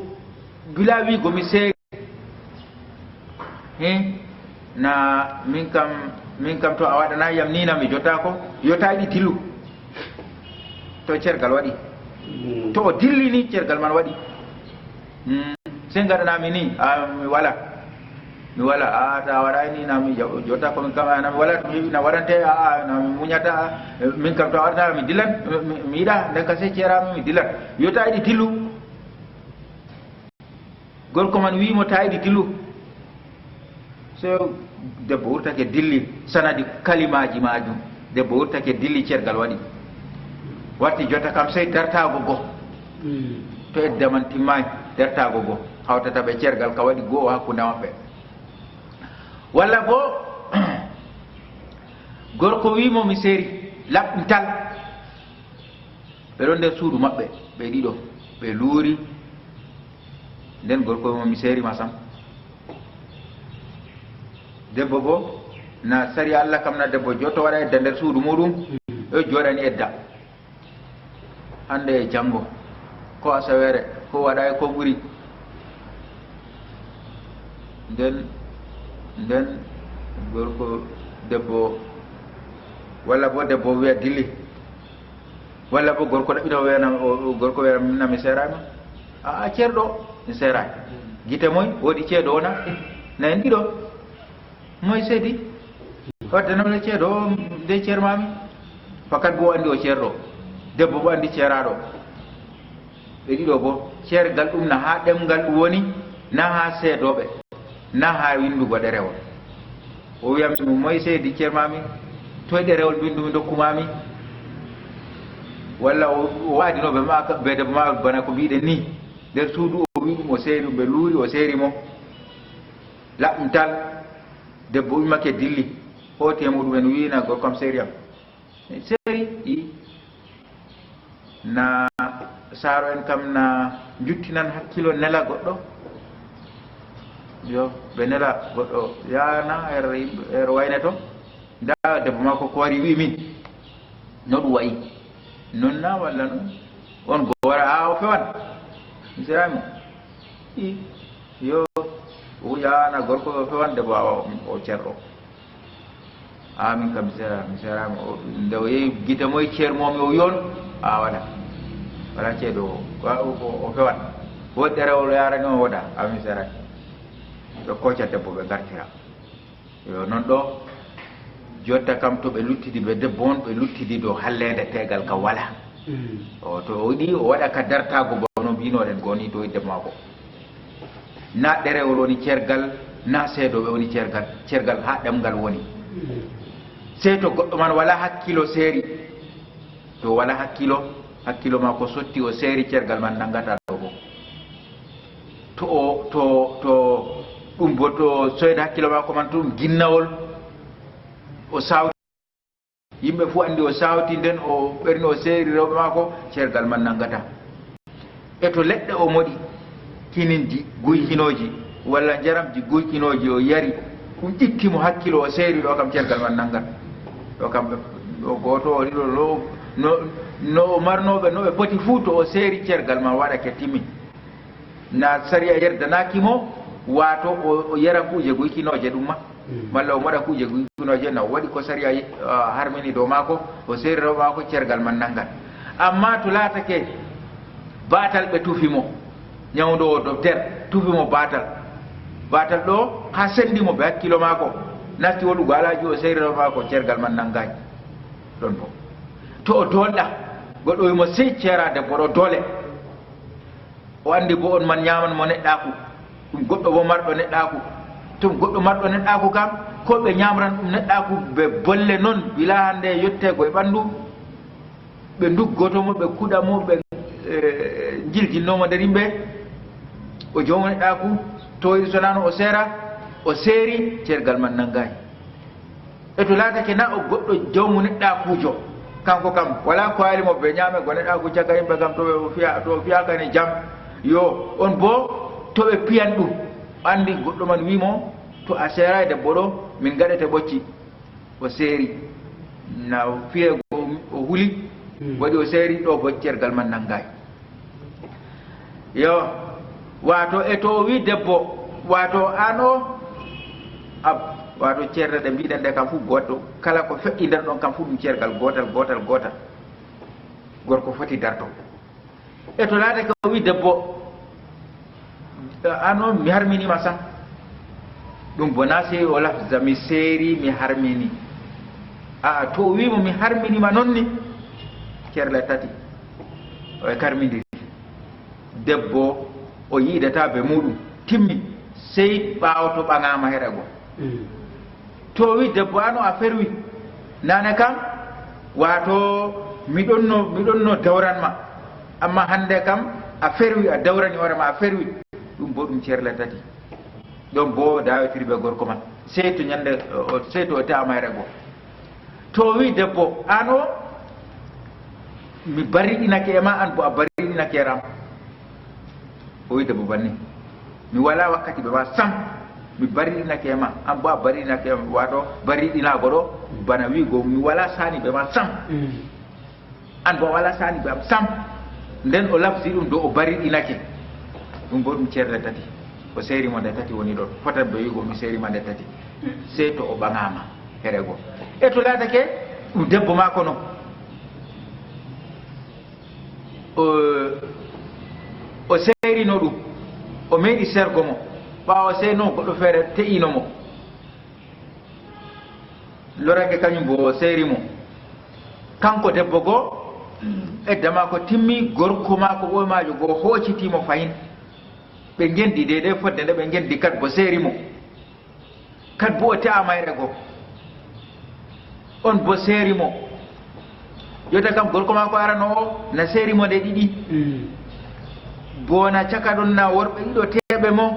gila wiigo mi seeri na min kam to a waɗana yam nina mi jotta ko yo ta yiɗi dillu to cergal waɗi to o dilli ni cergal man waɗi sen gaɗanami ni mi wala ta waɗani nami jotta komin kam nami wala to mi heeɓi na waɗante nami muñata min kam to a waɗanama mi dillan mi yiɗa nden ka se ceerami mi dillan yo ta yiɗi dillu gorko man wimo ta yiɗi dillu so debbo wurtake dilli sanadi kalimaji majum debbo wurtake dilli cergal waɗi watti jotta kam sey dartago go to edda man timmani dartago go hawtata ɓe cergal ka waɗi goo hakkude maɓɓe walla bo gorko wimo mi seeri laɓɗital ɓe ɗon nder suudu maɓɓe ɓe ɗiɗo ɓe luuri nden gorko wimo mi seeri ma sam debbo bo na sari Allah kam na debbo jotto waɗa edda nder suudu muɗum o joɗani edda hande e janggo ko asawere ko waɗa ko ɓuri nden gorko debbo walla bo debbo wiya dilli walla bo gorko ɗaɓɓito wiyana gorko wiya na mi serama a ceerɗo mi serani guite moy woɗi ceeɗo ona na en ɗiɗo moy seedi wadde namle ceeɗo o nde ceermami fakat bo andi o ceerɗo debbo bo andi ceeraɗo ɓe ɗiɗo bo ceergal ɗum na ha ɗemgal ɗum woni na ha seedoɓe na ha windugo ɗerewol o wiyami moy seedi ceermami toye ɗerewol mbindumi dokkumami walla o waadinoɓe ma ɓe debbo ma bana ko mbiɗen ni nder suudu o wi ɗum o seeri ɓe luuri o seeri mo laɓɗum tal debbo ummake dilli hooti e muɗum en wina gorko am seeri am seeri i na saaro en kam na juttinan hakkilo nela goɗɗo yo ɓe nela goɗɗo yana er wayne to nda debbo makko ko wari wi min no ɗum wayi non na walla noon on go wara o fewan mi serami i yo yana gorko o fewan debbo awa o ceerɗo min kam mi serami nde o yehi guite moye ceermomi o yon a waɗa wala ceeɗo o fewan woɗi ɗerewol yarani o woɗa mi serani ɓe kocca debbo ɓe gartira yo noon ɗo jotta kam to ɓe luttidi ɓe debbo on ɓe luttidi dow hallede tegal ka wala o to o yiɗi o waɗa ka dartago bono mbinoɗen goni to debbo mako na ɗerewol woni ceergal na seedoɓe woni ceergal ha ɗemgal woni sey to goɗɗo man wala hakkilo seeri to wala hakkilo ma ko sotti o seeri ceergal man nangata ɗo bo to ɗum bo to soyde hakkilo mako man to ɗum ginnawol o sawti yimɓe fuu andi o sawti nden o ɓerni o seeri rewɓe mako ceergal man nangata e to leɗɗe o moɗi kinindi guykinoji walla jaramji guykinoji o yari ɗum ittimo hakkilo o seeri ɗo kam ceergal man nangat ɗo kam o goto o ɗiɗo no marnoɓe no ɓe poti fuu to o seeri ceergal man waɗake timmi na sariya yerdanakimo wato o yara kuje guykinoje ɗum ma malla o moɗa kuje guykinoje na waɗi ko sariya harmini dow mako o seeri rewɓe mako ceergal man nangat amma to laatake batal ɓe tufimo ñawdo o docteur tufimo batal ɗo ha sendimo ɓe hakkilo mako nasti woɗugo alaji o seeri rewɓe mako ceergal man nangaji ɗon bo to o dolɗa goɗɗo wimo sey ceera debbo ɗo doole o andi bo on man ñaman mo neɗɗaku ɗum goɗɗo bo marɗo neɗɗaku to goɗɗo marɗo neɗɗaku kam ko ɓe ñamran ɗum neɗɗaku ɓe bolle noon wila hande yettego e ɓandu ɓe duggotomo ɓe kuɗamo ɓe jiljinnomo nder yimɓe o jomu neɗɗaku to yiɗi sonano o seera o seeri ceergal man nangayi e to laatake na o goɗɗo jawmu neɗɗakujo kanko kam wala ko alimo ɓe ñaame go neɗɗaku cagga yimɓe kam to fiyakani jam yo on bo to ɓe piyan ɗum andi goɗɗo man wimo to a seeray debbo ɗo min gaɗete ɓocci o seeri na fiye o huli waɗi o seeri ɗo bo ceergal man nangayi yo wato e to o wi debbo wato an o wato ceerde ɗe mbiɗen ɗe kam fof goɗɗo kala ko feƴƴi nder ɗon kam fof ɗum ceergal gotal gorko foti darto e to laatake o wi debbo an o mi harminima sam ɗum bona sey o lafza mi seeri mi harmini to o wimo mi harminima noon ni ceerle tati oe karmidiri debbo o yiidata be muɗum timmi sey ɓaawo to ɓaŋama here go to wi debbo ano a ferwi nane kam wato miɗon no dawranma amma hande kam a ferwi a dawrani hoorema a ferwi ɗum bo ɗum ceerle tati ɗon bo dawetiri ɓe gorko man sey to ñande sey to o teama here go to wi debbo an o mi bariɗinake e ma an bo a bariɗinake e ram o wi debbo banni mi wala wakkati ɓe ma sam mi bariɗinake e ma an bo a bariɗinake e ma wato bariɗinago ɗo bana wigo mi wala sani ɓe ma sam an bo a wala sani ɓe am sam nden o lafsi ɗum dow o bariɗinake ɗum bo ɗum ceerle tati o seerimo nde tati woni ɗon fotat ɓe wigo mi seerima nde tati sey to o ɓaŋama here go e to laatake ɗum debbo ma kono o seerino ɗum o meeɗi sergo mo ɓaawo seyno goɗɗo feere te'inomo lorake kañum bo o seerimo kanko debbo goo eddama ko timmi gorko ma ko ɓoymajo goo hoccitimo fayin ɓe gendi de fodde nde ɓe gendi kat bo seerimo kat bo o te'ama here goo on bo seerimo jotta kam gorko ma ko arano o na seerimo nde ɗiɗi bona caka ɗon na worɓe ɗiɗo teɓe mo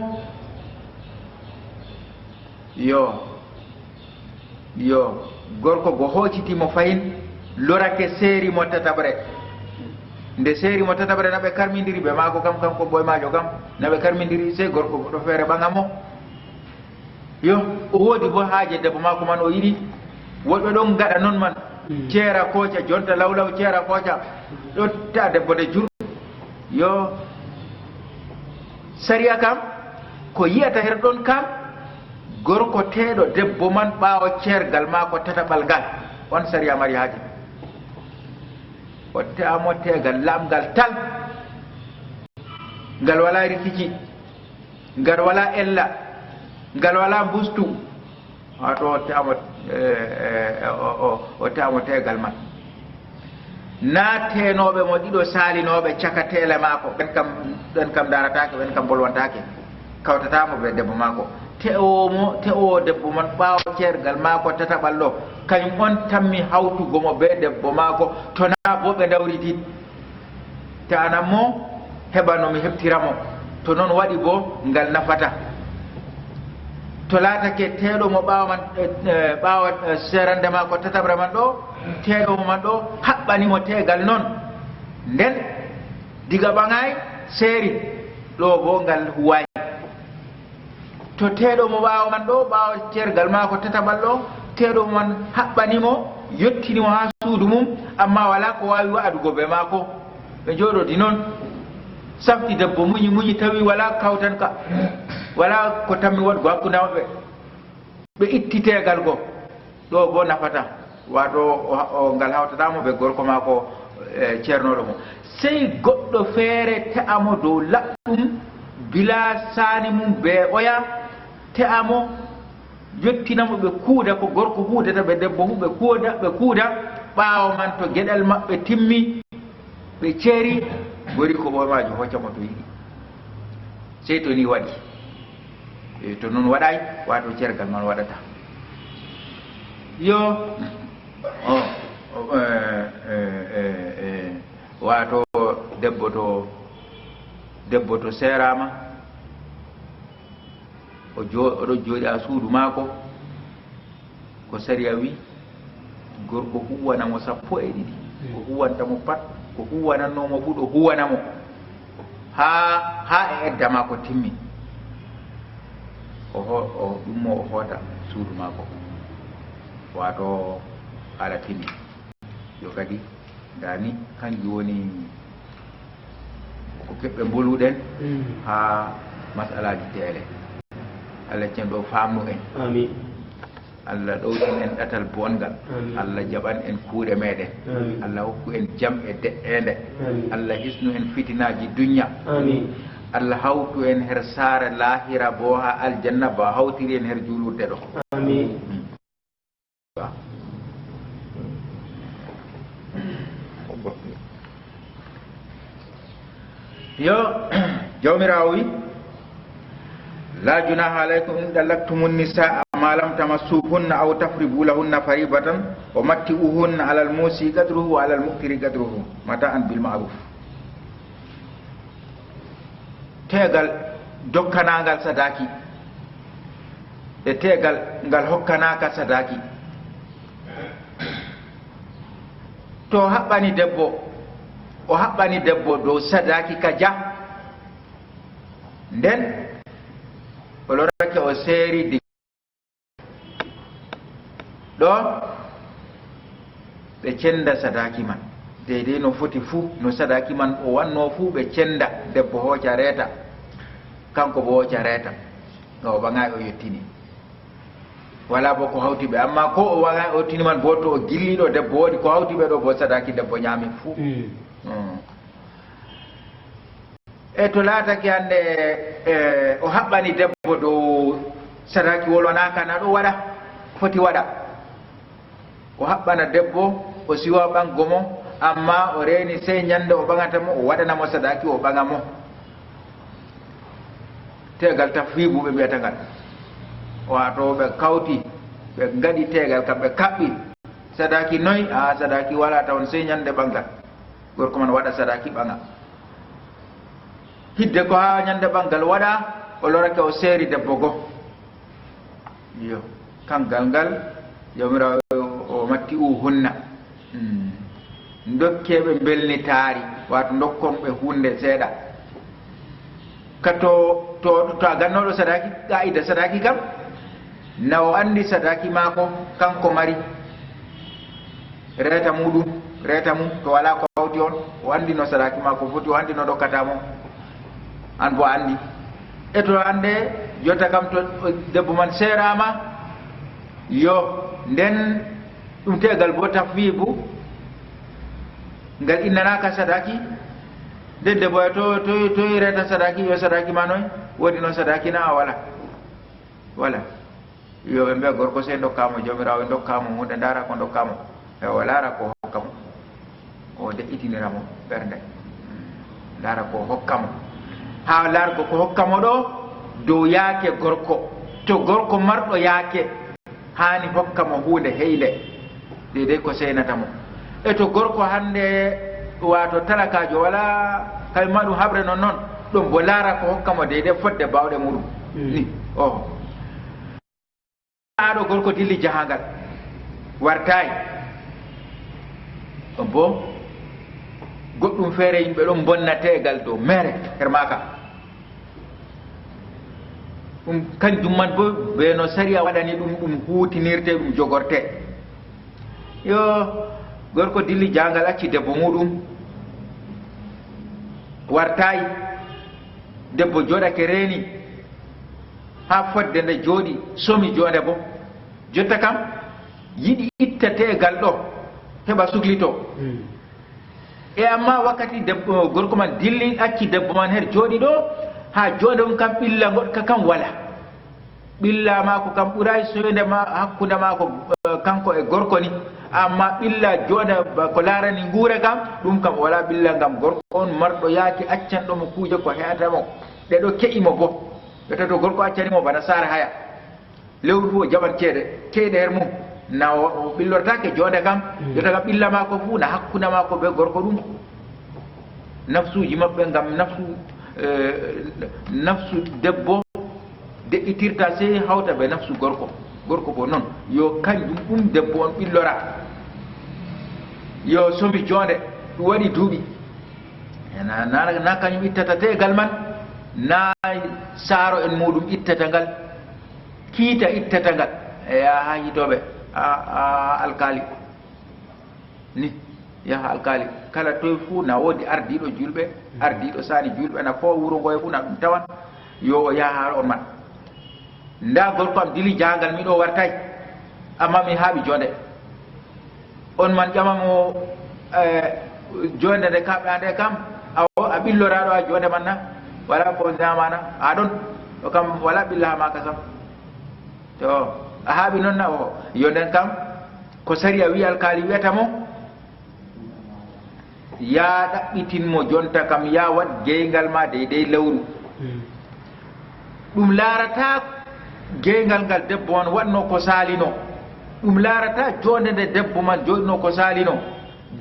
yo gorko go hoccitimo fayin lorake seerimo tataɓre nde seerimo tataɓre naɓe karmidiri ɓe maako kam kanko ɓoymajo kam naɓe karmidiri sey gorko goɗɗo feere ɓaŋamo yo o woodi bo haaje debbo maako man o yiɗi woɗɓe ɗon gaɗa noon man ceera kooca jonta lawlaw ceera kooca ɗo ta debbo de jur yo sariya kam ko yiyata her ɗon kam gorko teeɗo debbo man ɓaawo ceergal ma ko tataɓal ngal on sariya mari haaji o te'amo teegal laamgal tal ngal wala rikici ngal wala ella ngal wala mbustu wato o te'amo teegal man naatenoɓe mo ɗiɗo salinoɓe caka teele maako ɓen kam daratake ɓen kam bolwantake kawtatamo ɓe debbo maako te'owo debbo man ɓaawo ceergal maako tataɓal ɗo kañum on tammi hawtugomo be debbo maako to na bo ɓe dawriti tanan mo heɓa nomi heɓtiramo to noon waɗi bo ngal nafata to laatake teeɗo mo ɓaawa man ɓaawa serande ma ko tatabre man ɗo teeɗo mo man ɗo haɓɓanimo teegal noon nden diga ɓaŋay seeri ɗo bo ngal huwayi to teeɗo mo ɓaawa man ɗo ɓaawa ceergal ma ko tataɓal ɗo teeɗo mo man haɓɓanimo yettinimo ha suudu mum amma wala ko wawi wa'adugo be maako ɓe jooɗodi noon safti debbo muñi tawi wala kawtan ka wala ko tammi waɗgo hakkude maɓɓe ɓe itti teegal go ɗo bo nafata wato ngal hawtatamo ɓe gorko maako ceernoɗo mo sey goɗɗo feere te'amo dow laɓɗum bila saani mum be oya te'amo yettinamo ɓe kuuda ko gorko huudata ɓe debbo hu ɓe kuuda ɓaawo man to geɗel maɓɓe timmi ɓe ceeri gori ko ɓoymajo hoccamo to yiɗi sey to ni waɗi to noon waɗay wato ceergal man waɗata yo wato debbo to seerama oɗo jooɗi a suudu maako ko sariya wi gorko huwanamo 12 ko huwantamo pat ko huwanannomo fu ɗo huwanamo ha e eddama ko timmi o ɗummo o hoota suudu maako wato ala timmi yo kadi dani kanjum woni ko keɓɓe mboluɗen ha masalaji teele Allah cen ɗo famnu en amin Allah ɗowtin en ɗatal bongal Allah jaɓan en kuuɗe meɗen Allah hokku en jam e de'ende Allah hisnu en fitinaji dunya Allah hawtu en her saare lahira bo ha aljanna ba hawtiri en her juulurde ɗo amin yo jawmirawo wi la junaha alaykum in dallaktumun nisaa ma lam tamassuhunna aw tafridu lahunna faribatan wa matti'uhunna ala al-musi qadruhu wa ala al-muqtiri qadruhu mata'an bil ma'ruf tegal dokkanangal sadaki e tegal ngal hokkanaka sadaki to haɓɓani debbo dow sadaki ka ja nden o lorake o seeri ɗo ɓe cenda sadaki man deydey no foti fuu no sadaki man o wanno fuu ɓe cenda debbo hooca reeta kanko bo hooca reeta no o ɓaŋay o yettini wala bo ko hawti ɓe amma ko o waŋay o tini man bo to o gilliɗo debbo woodi ko hawti ɓe ɗo bo sadaki debbo ñaami fuu e to laatake hannde o haɓɓani debbo dow sadaki wolwanaka na ɗo waɗa foti waɗa o haɓɓana debbo o siwa ɓango mo amma o reeni sey ñande o ɓaŋata mo o waɗanamo sadaki o ɓaŋa mo tegal tafwibu ɓe mbiyata ngal wato ɓe kawti ɓe ngaɗi tegal kam ɓe kaɓɓi sadaki noy a sadaki wala taw sey ñande ɓangal gorko man waɗa sadaki ɓaŋa hidde ko ha ñande ɓangal waɗa o lorake o seeri debbo go yo kangal ngal jawmirawo o matti hunna dokkeɓe belnitaari wato dokkonɓe hunde seeɗa ka to a gannoɗo sadaki qa'ida sadaki kam na o andi sadaki maako kanko mari reeta mum to wala ko hawti on o andi no sadaki maako foti o andi no dokkatamo an bo andi e to ande jotta kam to debbo man seerama yo nden ɗum tegal bo tafwibu ngal innanaka sadaki nden debbo to reta sadaki yo sadaki ma noy woodi no sadaki na a wala yo ɓe mbiya gorko sey dokkamo jomirawo dokkamo hunde ndara ko dokkamo e o laara ko hokkamo o de'itiniramo ɓernde laara ko hokkamo ha largo ko hokkamo ɗo dow yaake gorko to gorko marɗo yaake hani hokkamo hunde heyle deydey ko seynatamo e to gorko hande wato talakajo wala kayma ɗum haɓre non noon ɗum bo laara ko hokkamo deydey fodde bawɗe muɗum ni aɗo gorko dilli jahangal wartayi bo goɗɗum feere yimɓe ɗon bonna tegal dow mere her maka ɗum kanjum man bo ɓe no sariya waɗani ɗum huutinirte ɗum jogorte yo gorko dilli jahangal acci debbo muɗum wartayi debbo joɗake reeni ha fodde nde jooɗi somi jonde bo jotta kam yiɗi itta tegal ɗo heɓa suglito e amma wakkati debbo gorko man dilli acci debbo man her jooɗi ɗo ha jonde mum kam ɓilla goɗka kam wala ɓilla mako kam ɓuray soyde ma hakkude mako kanko e gorko ni amma ɓilla jonde ko larani guure kam ɗum kam wala ɓilla ngam gorko on marɗo yaaki accanɗomo kuuje ko heatamo ɗeɗo ke'imo bo ɓe to gorko accanimo bana saare haya lewru ndu o jaɓat ceeɗe her mum na o ɓillortake jonde kam jotta kam ɓilla mako fuu na hakkude mako ɓe gorko ɗum nafsuji maɓɓe ngam nafsu debbo de'itirta sey hawta ɓe nafsu gorko bo noon yo kanjum ɗum debbo on ɓillora yo somi jonde ɗum waɗi duuɓi na kañum ittata tegal man na saaro en muɗum ittata ngal kiita ittata ngal eya ha hitoɓe alkali ni yaha alkali kala toye fuu na woodi ardiɗo julɓe ardiɗo sani julɓe na fo wuro ngoye fuu na ɗum tawan yo o yaha ha on man nda gorko am dili jahangal miɗo wartay amma mi haaɓi jonde on man ƴamamo jonde nde kaɓɗa nde kam a ɓilloraɗo a jonde man na wala ko ñamana aɗon o kam wala ɓilla ha maka sam to a haaɓi noon na o yo nden kam ko sari a wi alkali wiyata mo ya ɗaɓɓitinmo jonta kam ya wat geygal ma deydey lewru ɗum laarata geygal ngal debbo man waɗno ko saalino ɗum laarata jonde nde debbo man joɗino ko saalino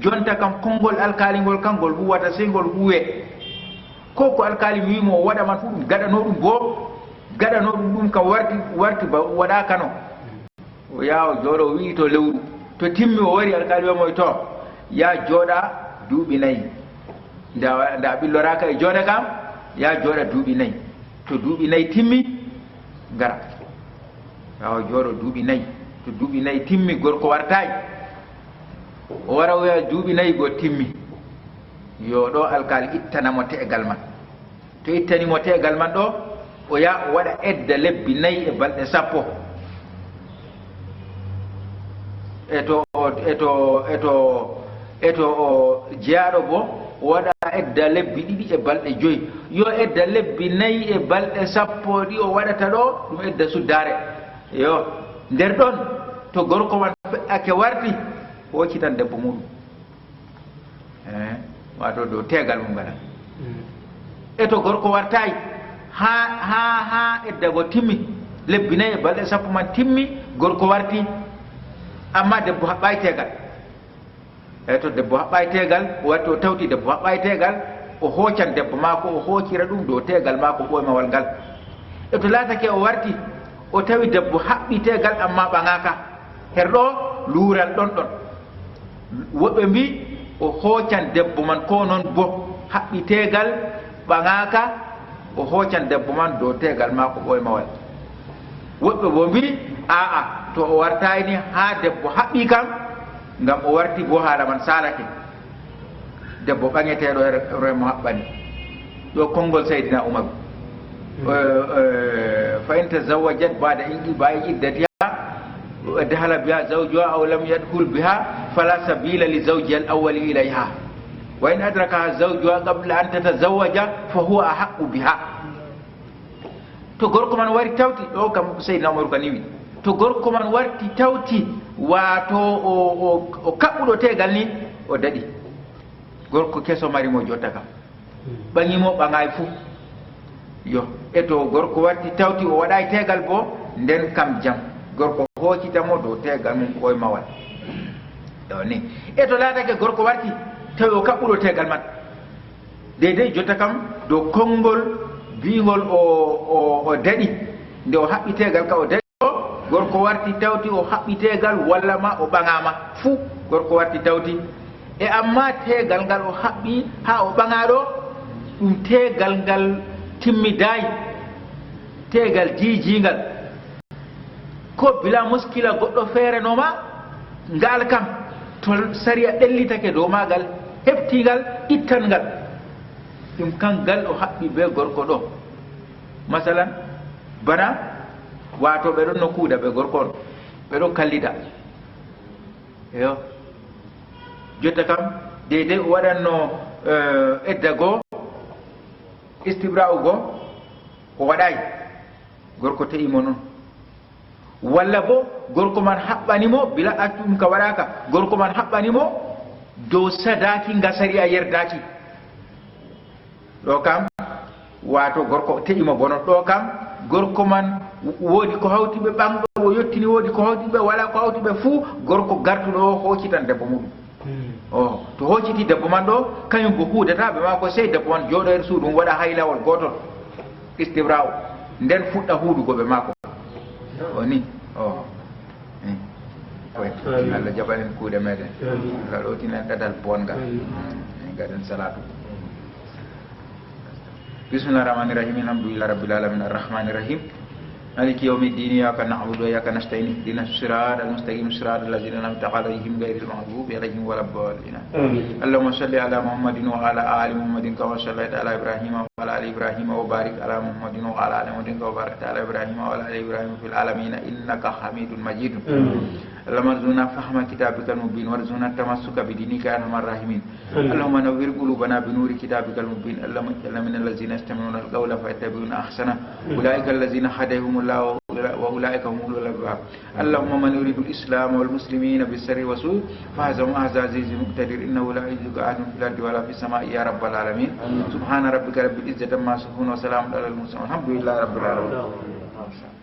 jonta kam konngol alkali ngol kam ngol huwata sey ngol huwe ko alkali mi wimo o waɗa man fu ɗum gaɗano ɗum bo gaɗano ɗum kam warti ba waɗakano o yaha jooɗo o wi to lewru to timmi o wari alkali wimoy to ya jooɗa duuɓi nayyi nda ɓilloraka e jonde kam ya jooɗa duuɓi nayyi to duuɓi nayyi timmi gara yaha jooɗo duuɓi nayyi to duuɓi nayyi timmi gorko wartayi o wara o wiya duuɓi nayyi go timmi yo ɗo alkali ittanamo tegal man to ittanimo tegal man ɗo o yaha o waɗa edda lebbi nayyi e balɗe sappo eto o jeyaɗo bo o waɗa edda lebbi ɗiɗi e balɗe joyyi yo edda lebbi nayyi e balɗe sappo ɗi o waɗata ɗo ɗum edda suddare yo nder ɗon to gorko man feƴƴake warti o hoccitan debbo muɗum wato dow tegal mum ngala e to gorko wartayi ha edda go timmi lebbi nayyi e balɗe sappo man timmi gorko warti amma debbo haɓɓayi tegal eyi to debbo haɓɓayi tegal o watti o tawti debbo haɓɓayi tegal o hoocan debbo maako o hoocira ɗum dow tegal maako ɓoymawal ngal e to laatake o warti o tawi debbo haɓɓi tegal amma ɓaŋaka her ɗo luural ɗon woɓɓe mbi o hoocan debbo man ko noon bo haɓɓi tegal ɓaŋaka o hoocan debbo man dow tegal maako ɓoymawal woɓɓe bo mbi aa to o wartayni ha debbo haɓɓi kam ngam o warti bo haala man salake debbo ɓaŋeteɗo remo haɓɓani ɗo konngol Seydina Umaru fa in tazawwajat ba'da inqiba'i iddatiha dahala biha zawjuha aw lam yadkhul biha fala sabila li zawjiha al-awwali ilayha wa in adrakaha zawjuha qabla an tatazawwaja fa huwa ahaqqu biha to gorko man wari tawti ɗo kam Seydina Umaru kani wi to gorko man warti tawti wato o kaɓɓuɗo tegal ni o daɗi gorko keso marimo jotta kam ɓaŋimo ɓaŋayi fuu yo e to gorko warti tawti o waɗayi tegal bo nden kam jam gorko hoccitamo dow tegal mum ɓoymawal ɗo ni e to laatake gorko warti tawi o kaɓɓuɗo tegal man deydey jotta kam dow konngol bingol o daɗi nde o haɓɓi tegal ka o daɗi o gorko warti tawti o haɓɓi tegal walla ma o ɓaŋama fuu gorko warti tawti e amma tegal ngal o haɓɓi ha o ɓaŋaɗo ɗum tegal ngal timmidayi tegal jiijingal ko bila muskila goɗɗo feerenoma ngal kam to sariya ɗellitake dow magal heftingal ittan ngal ɗum kangal o haɓɓi be gorko ɗo masalan bana wato ɓe ɗon no kuuɗa ɓe gorko on ɓe ɗo kallida eyo jotta kam deydey o waɗanno edda goo istibra'u goo o waɗayi gorko te'imo noon walla bo gorko man haɓɓanimo bila accum ka waɗaka gorko man haɓɓanimo dow sadaki ngasari a yerdaki ɗo kam wato gorko te'imo bonon ɗo kam gorko man woodi ko hawtiɓe ɓamɗo o yettini woodi ko hawtiɓe wala ko hawtiɓe fuu gorko gartuɗo o hoccitan debbo muɗum o to hocciti debbo man ɗo kañum bo huudata ɓe ma ko sey debbo man jooɗo er suudu waɗa haylawol gotol istibra o nden fuɗɗa huudugo ɓe mako o ni o Allah jaɓanen kuuɗe meɗen Allah ɗotinen ɗaɗal bongal en gaɗen salatu bismillah rahmani rahim alhamdulillah rabbil alamin arrahmani rahim maliki yawmi ddin iyyaka na'budu wa iyyaka nasta'in ihdinas siratal mustaqim siratal ladzina an'amta alaihim ghayril maghdubi alaihim waladdallin allahumma salli ala muhammadin wa ala ali muhammadin kama sallaita ala ibrahima wa ala ali ibrahima wa barik ala muhammadin wa ala ali muhammadin kama barakta ala ibrahima wa ala ali ibrahima fil alamin innaka hamidun majid اللهم ارزقنا فهم كتابك المبين وارزقنا التمسك بدينك يا ارحم الراحمين اللهم نور قلوبنا بنور كتابك المبين اللهم اجعلنا من الذين يستمعون القول فيتبعون احسنه اولئك الذين هداهم الله واولئك هم اولو الالباب اللهم من يريد الاسلام والمسلمين بالسر وسوء فهزم عزيز مقتدر انه لا يعجزك احد في الارض ولا في السماء يا رب العالمين سبحان ربك رب العزه عما يصفون وسلام على المرسلين الحمد لله رب العالمين